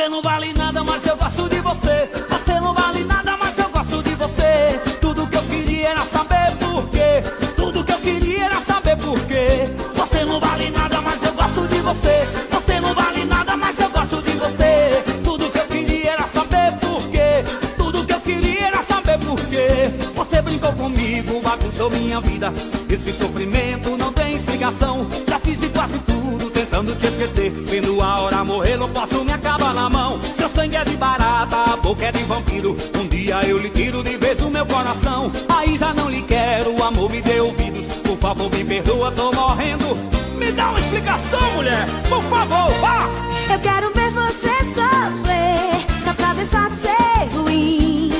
Você não vale nada, mas eu gosto de você. Você não vale nada, mas eu gosto de você. Tudo que eu queria era saber por quê. Tudo que eu queria era saber por quê. Você não vale nada, mas eu gosto de você. Você não vale nada, mas eu gosto de você. Tudo que eu queria era saber por quê. Tudo que eu queria era saber por quê. Você brincou comigo, bagunçou minha vida. Esse sofrimento não tem explicação. Já fiz quase tudo tentando te esquecer. Vendo a hora morrer, não posso me acabar na mão. Seu sangue é de barata, a boca é de vampiro. Um dia eu lhe tiro de vez o meu coração. Aí já não lhe quero, o amor me dê ouvidos. Por favor, me perdoa, tô morrendo. Me dá uma explicação, mulher, por favor, vá! Eu quero ver você sofrer, só pra deixar de ser ruim.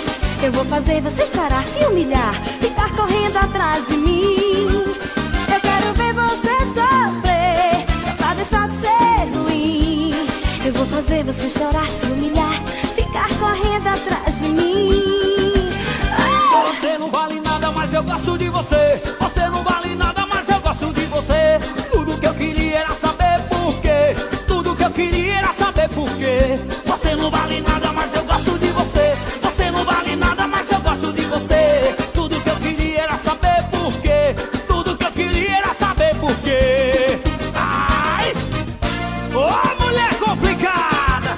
Eu vou fazer você chorar, se humilhar, ficar correndo atrás de mim. Eu quero ver você sofrer, só pra deixar de ser ruim. Eu vou fazer você chorar, se humilhar, ficar correndo atrás de mim. Você não vale nada, mas eu gosto de você. Você não vale nada, mas eu gosto de você. Tudo que eu queria era saber por quê. Tudo que eu queria era saber por quê. Você não vale nada, mas eu gosto de você. Você não vale nada, mas eu gosto de você. Tudo que eu queria era saber por quê. Tudo que eu queria era saber por quê. Ai! Ô, mulher complicada!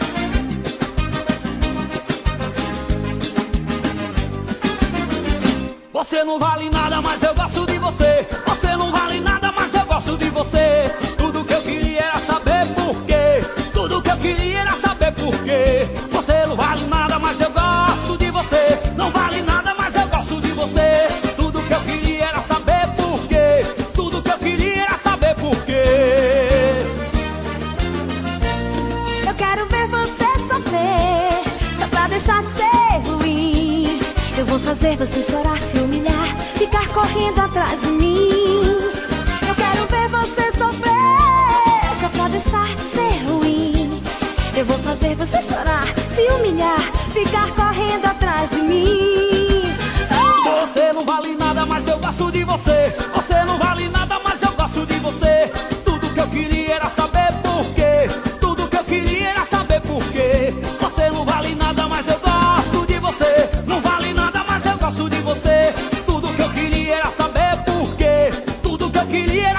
Você não vale nada, mas eu gosto de você. Você não vale nada, mas eu gosto de você. Tudo que eu queria era saber por quê. Tudo que eu queria era saber por quê. Você não vale nada, mas eu gosto de você. Não vale nada, mas eu gosto de você. Tudo que eu queria era saber por quê. Tudo que eu queria era saber por quê. Eu quero ver você sofrer, só pra deixar de ser ruim. Eu vou fazer você chorar, se humilhar, ficar correndo atrás de mim. Eu quero ver você sofrer, só pra deixar de ser ruim. Eu vou fazer você chorar, se humilhar, ficar correndo atrás de mim. Você não vale nada, mas eu gosto de você. Você não vale nada, mas eu gosto de você. Tudo que eu queria era saber por quê. Tudo que eu queria era saber por quê. Você não vale nada, mas eu gosto de você. Não vale nada, mas eu gosto de você. Tudo que eu queria era saber por quê. Tudo que eu queria era